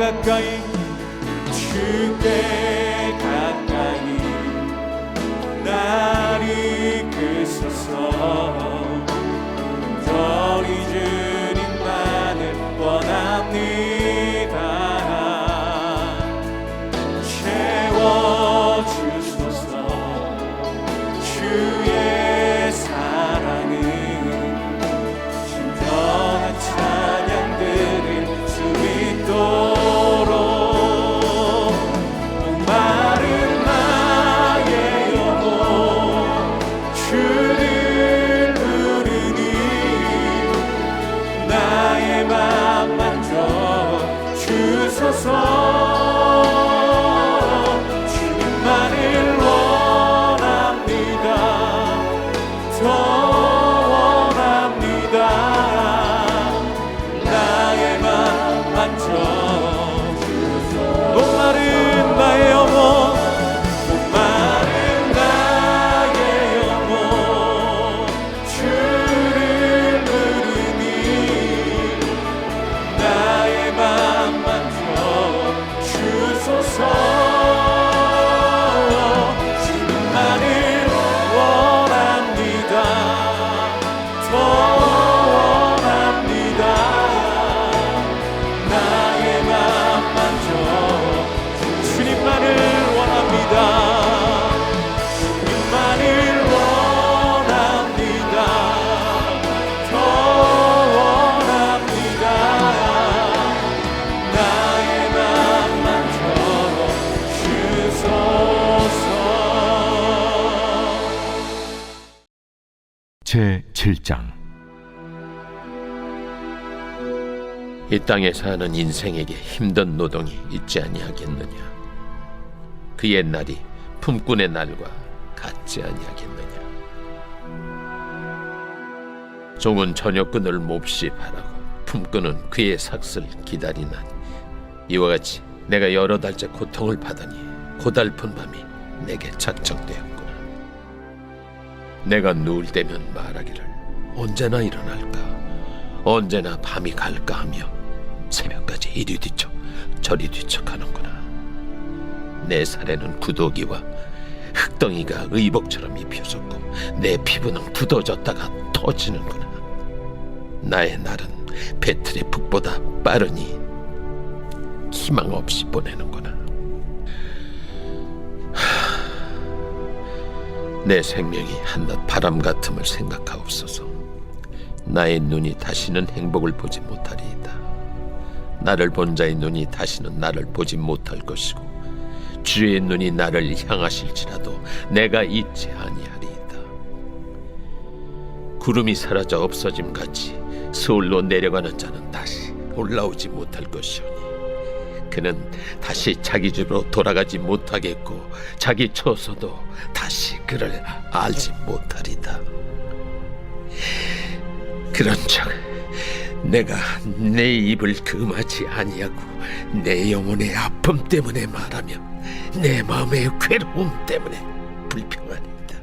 가까이 주께 가까이 날 이끄소서. 우리 주님만을 원합니다. 채워주소서. 주의 사랑은 신선한 찬양들을 주 있도록 목마른 나의 영혼 주를 부르니 나의 맘 만져 주소서. 주님만을 원합니다. 더 원합니다. 나의 맘 만져 목마른 나의 영혼 목마른 나의 영혼 주를 부르니 나의 맘 만져 주소서. 주님만을 원합니다. 더 원합니다. 나의 맘 만져 주님만을 원합니다. 주님만을 원합니다. 더 원합니다. 나의 맘 만져 주소서. 제7장. 이 땅에 사는 인생에게 힘든 노동이 있지 아니하겠느냐. 그의 날이 품꾼의 날과 같지 아니하겠느냐. 종은 저녁근을 몹시 바라고 품꾼은 그의 삭슬 기다리나니 이와 같이 내가 여러 달째 고통을 받으니 고달픈 밤이 내게 작정되었구나. 내가 누울 때면 말하기를 언제나 일어날까, 언제나 밤이 갈까 하며 새벽까지 이리 뒤척 저리 뒤척하는구나. 내 살에는 구더기와 흙덩이가 의복처럼 입혀졌고 내 피부는 굳어졌다가 터지는구나. 나의 날은 배틀의 북보다 빠르니 희망 없이 보내는구나. 내 생명이 한낱 바람 같음을 생각하옵소서. 나의 눈이 다시는 행복을 보지 못하리이다. 나를 본 자의 눈이 다시는 나를 보지 못할 것이고 주의 눈이 나를 향하실지라도 내가 잊지 아니하리이다. 구름이 사라져 없어짐같이 서울로 내려가는 자는 다시 올라오지 못할 것이오니 그는 다시 자기 집으로 돌아가지 못하겠고 자기 처소도 다시 그를 알지 못하리다. 그런즉 내가 내 입을 금하지 아니하고 내 영혼의 아픔 때문에 말하며 내 마음의 괴로움 때문에 불평하리이다.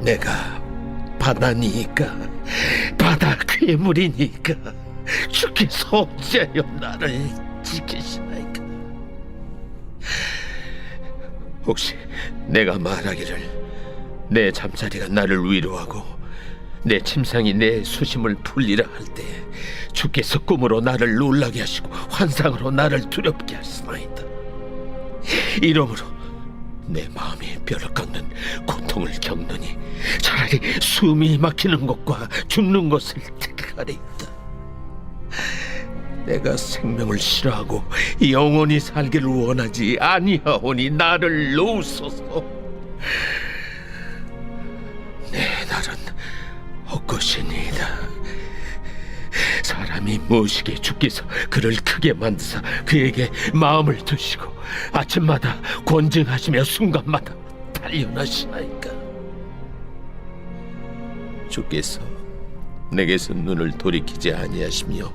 내가 바다니까 바다 괴물이니까 주께서 어찌하여 나를 지키시나이까. 혹시 내가 말하기를 내 잠자리가 나를 위로하고 내 침상이 내 수심을 풀리라 할 때 주께서 꿈으로 나를 놀라게 하시고 환상으로 나를 두렵게 하시나이다. 이러므로 내 마음이 뼈를 깎는 고통을 겪느니 차라리 숨이 막히는 것과 죽는 것을 택하리이다. 내가 생명을 싫어하고 영원히 살기를 원하지 아니하오니 나를 놓으소서. 내 날은 헛것이니이다. 사람이 무엇이기에 주께서 그를 크게 만드사 그에게 마음을 두시고 아침마다 권징하시며 순간마다 단련하시나이까. 주께서 내게서 눈을 돌이키지 아니하시며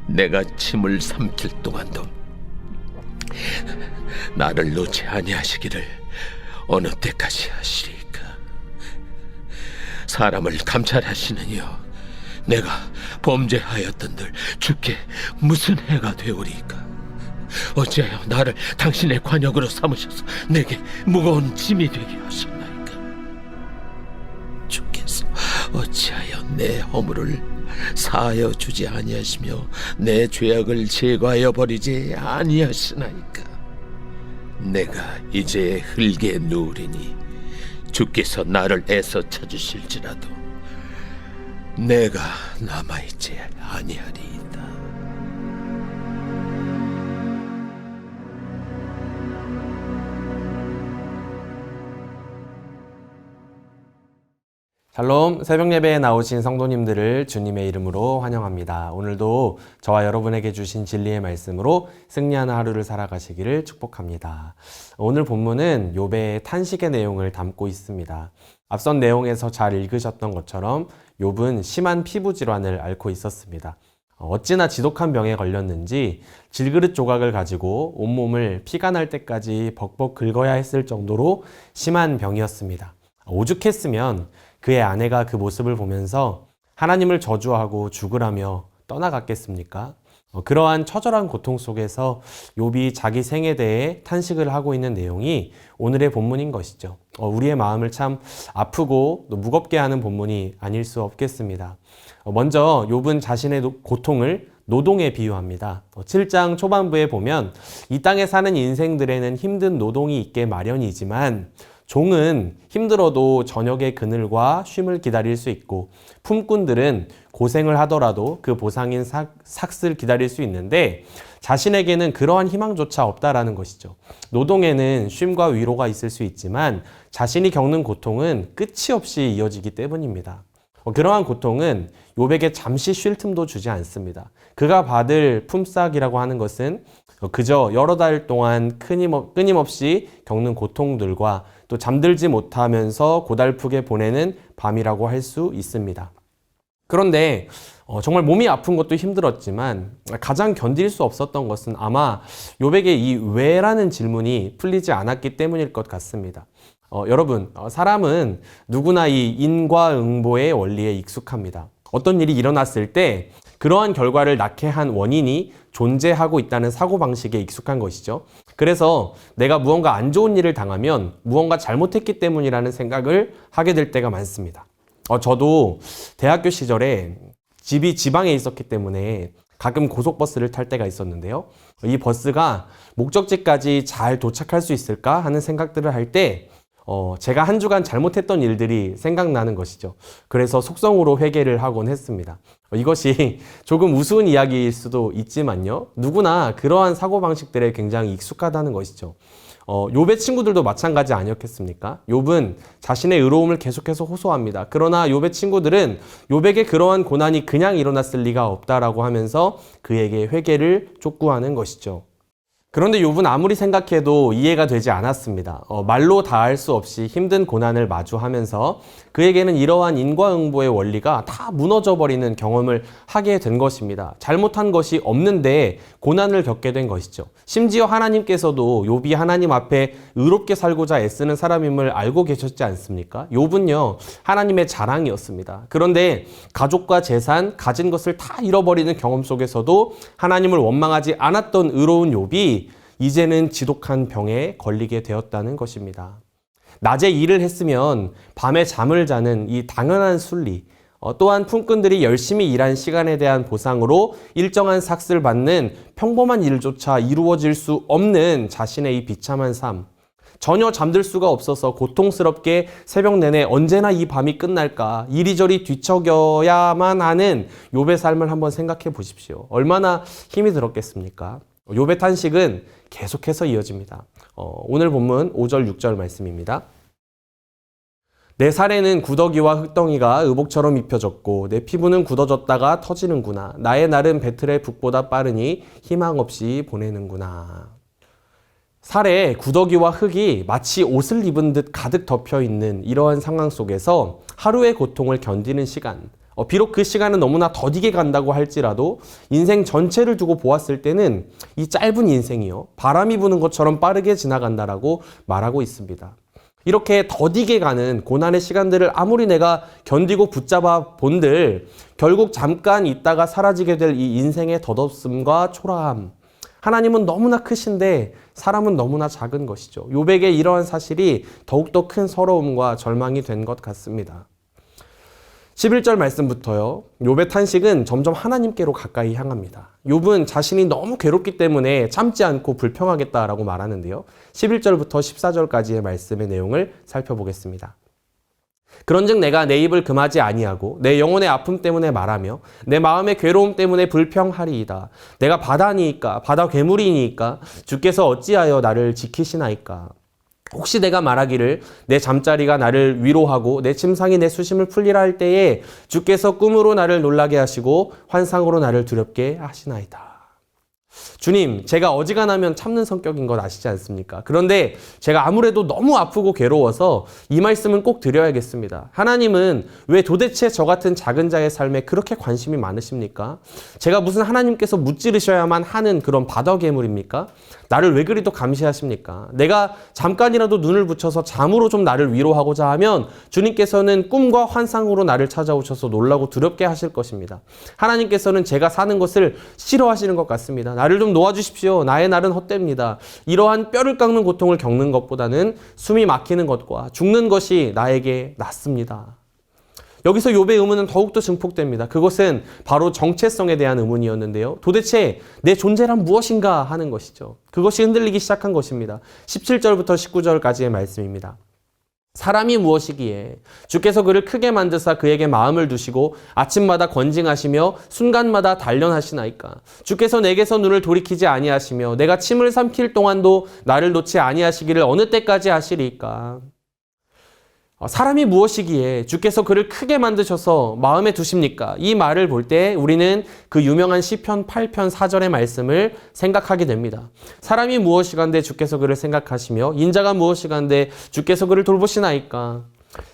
내가 침을 삼킬 동안도 나를 놓지 아니하시기를 어느 때까지 하시리까. 사람을 감찰하시는 이여, 내가 범죄하였던들 주께 무슨 해가 되오리까. 어찌하여 나를 당신의 관역으로 삼으셔서 내게 무거운 짐이 되게 하셨나이까? 주께서 어찌하여 내 허물을 사하여 주지 아니하시며 내 죄악을 제거하여 버리지 아니하시나이까? 내가 이제 흙에 누우리니 주께서 나를 애써 찾으실지라도 내가 남아있지 아니하리이다. 샬롬, 새벽 예배에 나오신 성도님들을 주님의 이름으로 환영합니다. 오늘도 저와 여러분에게 주신 진리의 말씀으로 승리하는 하루를 살아가시기를 축복합니다. 오늘 본문은 욥의 탄식의 내용을 담고 있습니다. 앞선 내용에서 잘 읽으셨던 것처럼 욥은 심한 피부 질환을 앓고 있었습니다. 어찌나 지독한 병에 걸렸는지 질그릇 조각을 가지고 온몸을 피가 날 때까지 벅벅 긁어야 했을 정도로 심한 병이었습니다. 오죽했으면 그의 아내가 그 모습을 보면서 하나님을 저주하고 죽으라며 떠나갔겠습니까? 그러한 처절한 고통 속에서 욥이 자기 생에 대해 탄식을 하고 있는 내용이 오늘의 본문인 것이죠. 우리의 마음을 참 아프고 또 무겁게 하는 본문이 아닐 수 없겠습니다. 먼저 욥은 자신의 고통을 노동에 비유합니다. 7장 초반부에 보면 이 땅에 사는 인생들에는 힘든 노동이 있게 마련이지만 종은 힘들어도 저녁의 그늘과 쉼을 기다릴 수 있고 품꾼들은 고생을 하더라도 그 보상인 삭슬 기다릴 수 있는데 자신에게는 그러한 희망조차 없다라는 것이죠. 노동에는 쉼과 위로가 있을 수 있지만 자신이 겪는 고통은 끝이 없이 이어지기 때문입니다. 그러한 고통은 욥에게 잠시 쉴 틈도 주지 않습니다. 그가 받을 품삯이라고 하는 것은 그저 여러 달 동안 끊임없이 겪는 고통들과 또 잠들지 못하면서 고달프게 보내는 밤이라고 할 수 있습니다. 그런데 정말 몸이 아픈 것도 힘들었지만 가장 견딜 수 없었던 것은 아마 욥에게 이 왜라는 질문이 풀리지 않았기 때문일 것 같습니다. 여러분, 사람은 누구나 이 인과응보의 원리에 익숙합니다. 어떤 일이 일어났을 때 그러한 결과를 낳게 한 원인이 존재하고 있다는 사고방식에 익숙한 것이죠. 그래서 내가 무언가 안 좋은 일을 당하면 무언가 잘못했기 때문이라는 생각을 하게 될 때가 많습니다. 저도 대학교 시절에 집이 지방에 있었기 때문에 가끔 고속버스를 탈 때가 있었는데요. 이 버스가 목적지까지 잘 도착할 수 있을까 하는 생각들을 할 때 제가 한 주간 잘못했던 일들이 생각나는 것이죠. 그래서 속성으로 회개를 하곤 했습니다. 이것이 조금 우스운 이야기일 수도 있지만요. 누구나 그러한 사고방식들에 굉장히 익숙하다는 것이죠. 욥의 친구들도 마찬가지 아니었겠습니까? 욥은 자신의 의로움을 계속해서 호소합니다. 그러나 욥의 친구들은 욥에게 그러한 고난이 그냥 일어났을 리가 없다라고 하면서 그에게 회개를 촉구하는 것이죠. 그런데 욥은 아무리 생각해도 이해가 되지 않았습니다. 말로 다할 수 없이 힘든 고난을 마주하면서 그에게는 이러한 인과응보의 원리가 다 무너져버리는 경험을 하게 된 것입니다. 잘못한 것이 없는데 고난을 겪게 된 것이죠. 심지어 하나님께서도 욥이 하나님 앞에 의롭게 살고자 애쓰는 사람임을 알고 계셨지 않습니까? 욥은요, 하나님의 자랑이었습니다. 그런데 가족과 재산, 가진 것을 다 잃어버리는 경험 속에서도 하나님을 원망하지 않았던 의로운 욥이 이제는 지독한 병에 걸리게 되었다는 것입니다. 낮에 일을 했으면 밤에 잠을 자는 이 당연한 순리, 또한 품꾼들이 열심히 일한 시간에 대한 보상으로 일정한 삭스를 받는 평범한 일조차 이루어질 수 없는 자신의 이 비참한 삶, 전혀 잠들 수가 없어서 고통스럽게 새벽 내내 언제나 이 밤이 끝날까 이리저리 뒤척여야만 하는 욥의 삶을 한번 생각해 보십시오. 얼마나 힘이 들었겠습니까? 욥의 탄식은 계속해서 이어집니다. 오늘 본문 5절 6절 말씀입니다. 내 살에는 구더기와 흙덩이가 의복처럼 입혀졌고 내 피부는 굳어졌다가 터지는구나. 나의 날은 배틀의 북보다 빠르니 희망 없이 보내는구나. 살에 구더기와 흙이 마치 옷을 입은 듯 가득 덮여있는 이러한 상황 속에서 하루의 고통을 견디는 시간, 비록 그 시간은 너무나 더디게 간다고 할지라도 인생 전체를 두고 보았을 때는 이 짧은 인생이요, 바람이 부는 것처럼 빠르게 지나간다라고 말하고 있습니다. 이렇게 더디게 가는 고난의 시간들을 아무리 내가 견디고 붙잡아 본들 결국 잠깐 있다가 사라지게 될 이 인생의 덧없음과 초라함, 하나님은 너무나 크신데 사람은 너무나 작은 것이죠. 욥에게 이러한 사실이 더욱더 큰 서러움과 절망이 된 것 같습니다. 11절 말씀부터요. 욥의 탄식은 점점 하나님께로 가까이 향합니다. 욥은 자신이 너무 괴롭기 때문에 참지 않고 불평하겠다라고 말하는데요. 11절부터 14절까지의 말씀의 내용을 살펴보겠습니다. 그런즉 내가 내 입을 금하지 아니하고 내 영혼의 아픔 때문에 말하며 내 마음의 괴로움 때문에 불평하리이다. 내가 바다니이까 바다 괴물이니이까 주께서 어찌하여 나를 지키시나이까. 혹시 내가 말하기를 내 잠자리가 나를 위로하고 내 침상이 내 수심을 풀리라 할 때에 주께서 꿈으로 나를 놀라게 하시고 환상으로 나를 두렵게 하시나이다. 주님, 제가 어지간하면 참는 성격인 것 아시지 않습니까? 그런데 제가 아무래도 너무 아프고 괴로워서 이 말씀은 꼭 드려야겠습니다. 하나님은 왜 도대체 저 같은 작은 자의 삶에 그렇게 관심이 많으십니까? 제가 무슨 하나님께서 무찌르셔야만 하는 그런 바다 괴물입니까? 나를 왜 그리 또 감시하십니까? 내가 잠깐이라도 눈을 붙여서 잠으로 좀 나를 위로하고자 하면 주님께서는 꿈과 환상으로 나를 찾아오셔서 놀라고 두렵게 하실 것입니다. 하나님께서는 제가 사는 것을 싫어하시는 것 같습니다. 나를 좀 놓아주십시오. 나의 날은 헛됩니다. 이러한 뼈를 깎는 고통을 겪는 것보다는 숨이 막히는 것과 죽는 것이 나에게 낫습니다. 여기서 욥의 의문은 더욱더 증폭됩니다. 그것은 바로 정체성에 대한 의문이었는데요. 도대체 내 존재란 무엇인가 하는 것이죠. 그것이 흔들리기 시작한 것입니다. 17절부터 19절까지의 말씀입니다. 사람이 무엇이기에 주께서 그를 크게 만드사 그에게 마음을 두시고 아침마다 건징하시며 순간마다 단련하시나이까. 주께서 내게서 눈을 돌이키지 아니하시며 내가 침을 삼킬 동안도 나를 놓지 아니하시기를 어느 때까지 하시리이까. 사람이 무엇이기에 주께서 그를 크게 만드셔서 마음에 두십니까? 이 말을 볼 때 우리는 그 유명한 시편 8편 4절의 말씀을 생각하게 됩니다. 사람이 무엇이간데 주께서 그를 생각하시며 인자가 무엇이간데 주께서 그를 돌보시나이까.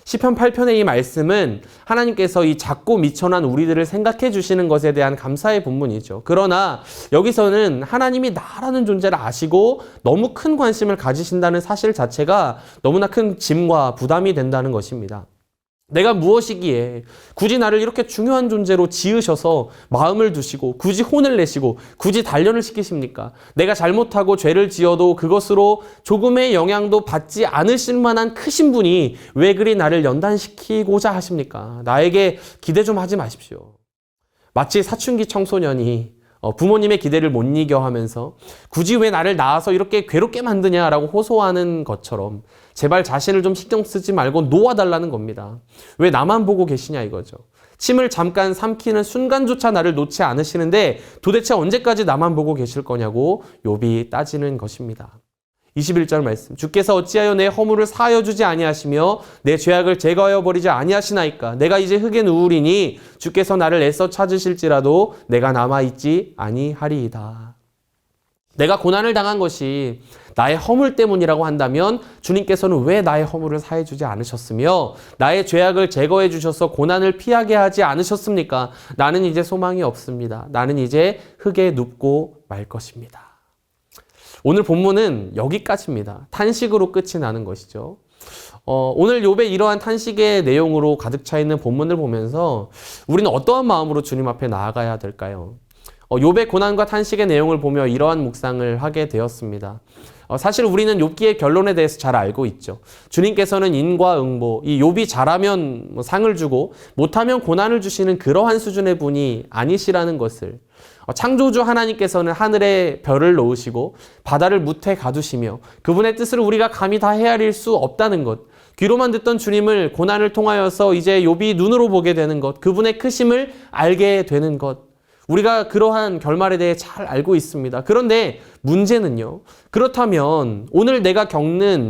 시편 8편의 이 말씀은 하나님께서 이 작고 미천한 우리들을 생각해 주시는 것에 대한 감사의 본문이죠. 그러나 여기서는 하나님이 나라는 존재를 아시고 너무 큰 관심을 가지신다는 사실 자체가 너무나 큰 짐과 부담이 된다는 것입니다. 내가 무엇이기에 굳이 나를 이렇게 중요한 존재로 지으셔서 마음을 두시고 굳이 혼을 내시고 굳이 단련을 시키십니까? 내가 잘못하고 죄를 지어도 그것으로 조금의 영향도 받지 않으실 만한 크신 분이 왜 그리 나를 연단시키고자 하십니까? 나에게 기대 좀 하지 마십시오. 마치 사춘기 청소년이 부모님의 기대를 못 이겨 하면서 굳이 왜 나를 낳아서 이렇게 괴롭게 만드냐라고 호소하는 것처럼 제발 자신을 좀 신경 쓰지 말고 놓아달라는 겁니다. 왜 나만 보고 계시냐 이거죠. 침을 잠깐 삼키는 순간조차 나를 놓지 않으시는데 도대체 언제까지 나만 보고 계실 거냐고 욥이 따지는 것입니다. 21절 말씀. 주께서 어찌하여 내 허물을 사하여 주지 아니하시며 내 죄악을 제거하여 버리지 아니하시나이까. 내가 이제 흙에 누우리니 주께서 나를 애써 찾으실지라도 내가 남아있지 아니하리이다. 내가 고난을 당한 것이 나의 허물 때문이라고 한다면 주님께서는 왜 나의 허물을 사해 주지 않으셨으며 나의 죄악을 제거해 주셔서 고난을 피하게 하지 않으셨습니까? 나는 이제 소망이 없습니다. 나는 이제 흙에 눕고 말 것입니다. 오늘 본문은 여기까지입니다. 탄식으로 끝이 나는 것이죠. 오늘 욥의 이러한 탄식의 내용으로 가득 차 있는 본문을 보면서 우리는 어떠한 마음으로 주님 앞에 나아가야 될까요? 욥의 고난과 탄식의 내용을 보며 이러한 묵상을 하게 되었습니다. 사실 우리는 욥기의 결론에 대해서 잘 알고 있죠. 주님께서는 인과응보, 이 욥이 잘하면 상을 주고 못하면 고난을 주시는 그러한 수준의 분이 아니시라는 것을, 창조주 하나님께서는 하늘에 별을 놓으시고 바다를 무태 가두시며 그분의 뜻을 우리가 감히 다 헤아릴 수 없다는 것, 귀로만 듣던 주님을 고난을 통하여서 이제 욥이 눈으로 보게 되는 것, 그분의 크심을 알게 되는 것, 우리가 그러한 결말에 대해 잘 알고 있습니다. 그런데 문제는요, 그렇다면 오늘 내가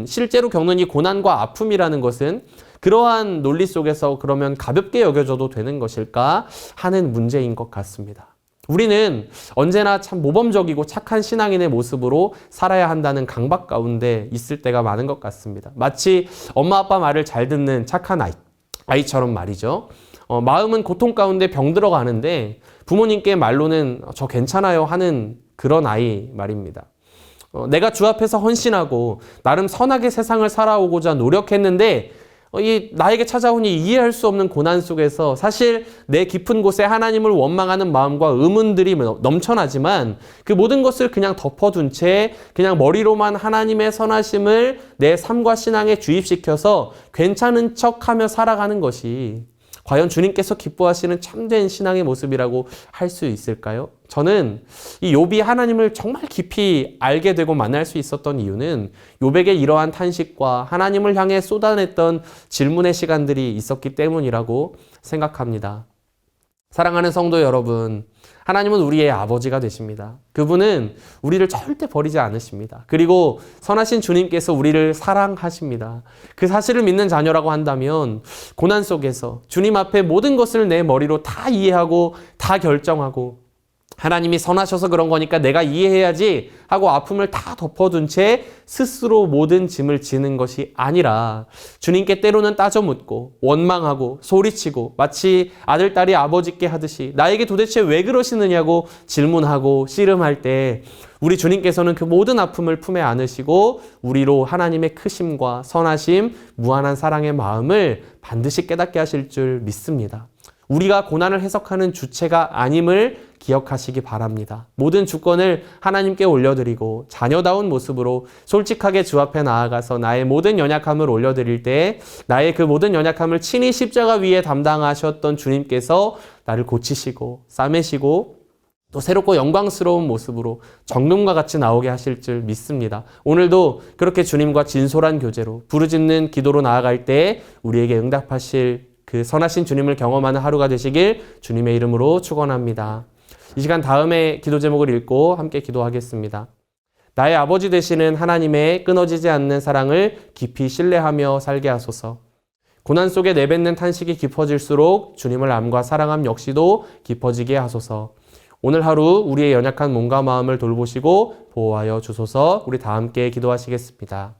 실제로 겪는 이 고난과 아픔이라는 것은 그러한 논리 속에서 그러면 가볍게 여겨져도 되는 것일까 하는 문제인 것 같습니다. 우리는 언제나 참 모범적이고 착한 신앙인의 모습으로 살아야 한다는 강박 가운데 있을 때가 많은 것 같습니다. 마치 엄마 아빠 말을 잘 듣는 착한 아이처럼 말이죠. 마음은 고통 가운데 병들어 가는데 부모님께 말로는 저 괜찮아요 하는 그런 아이 말입니다. 내가 주 앞에서 헌신하고 나름 선하게 세상을 살아오고자 노력했는데 이 나에게 찾아온 이 이해할 수 없는 고난 속에서 사실 내 깊은 곳에 하나님을 원망하는 마음과 의문들이 넘쳐나지만 그 모든 것을 그냥 덮어둔 채 그냥 머리로만 하나님의 선하심을 내 삶과 신앙에 주입시켜서 괜찮은 척하며 살아가는 것이 과연 주님께서 기뻐하시는 참된 신앙의 모습이라고 할 수 있을까요? 저는 이 욥이 하나님을 정말 깊이 알게 되고 만날 수 있었던 이유는 욥에게 이러한 탄식과 하나님을 향해 쏟아냈던 질문의 시간들이 있었기 때문이라고 생각합니다. 사랑하는 성도 여러분, 하나님은 우리의 아버지가 되십니다. 그분은 우리를 절대 버리지 않으십니다. 그리고 선하신 주님께서 우리를 사랑하십니다. 그 사실을 믿는 자녀라고 한다면 고난 속에서 주님 앞에 모든 것을 내 머리로 다 이해하고 다 결정하고 하나님이 선하셔서 그런 거니까 내가 이해해야지 하고 아픔을 다 덮어둔 채 스스로 모든 짐을 지는 것이 아니라 주님께 때로는 따져 묻고 원망하고 소리치고 마치 아들, 딸이 아버지께 하듯이 나에게 도대체 왜 그러시느냐고 질문하고 씨름할 때 우리 주님께서는 그 모든 아픔을 품에 안으시고 우리로 하나님의 크심과 선하심, 무한한 사랑의 마음을 반드시 깨닫게 하실 줄 믿습니다. 우리가 고난을 해석하는 주체가 아님을 기억하시기 바랍니다. 모든 주권을 하나님께 올려드리고 자녀다운 모습으로 솔직하게 주 앞에 나아가서 나의 모든 연약함을 올려드릴 때 나의 그 모든 연약함을 친히 십자가 위에 담당하셨던 주님께서 나를 고치시고 싸매시고 또 새롭고 영광스러운 모습으로 정금과 같이 나오게 하실 줄 믿습니다. 오늘도 그렇게 주님과 진솔한 교제로 부르짖는 기도로 나아갈 때 우리에게 응답하실 그 선하신 주님을 경험하는 하루가 되시길 주님의 이름으로 축원합니다. 이 시간 다음에 기도 제목을 읽고 함께 기도하겠습니다. 나의 아버지 되시는 하나님의 끊어지지 않는 사랑을 깊이 신뢰하며 살게 하소서. 고난 속에 내뱉는 탄식이 깊어질수록 주님을 암과 사랑함 역시도 깊어지게 하소서. 오늘 하루 우리의 연약한 몸과 마음을 돌보시고 보호하여 주소서. 우리 다 함께 기도하시겠습니다.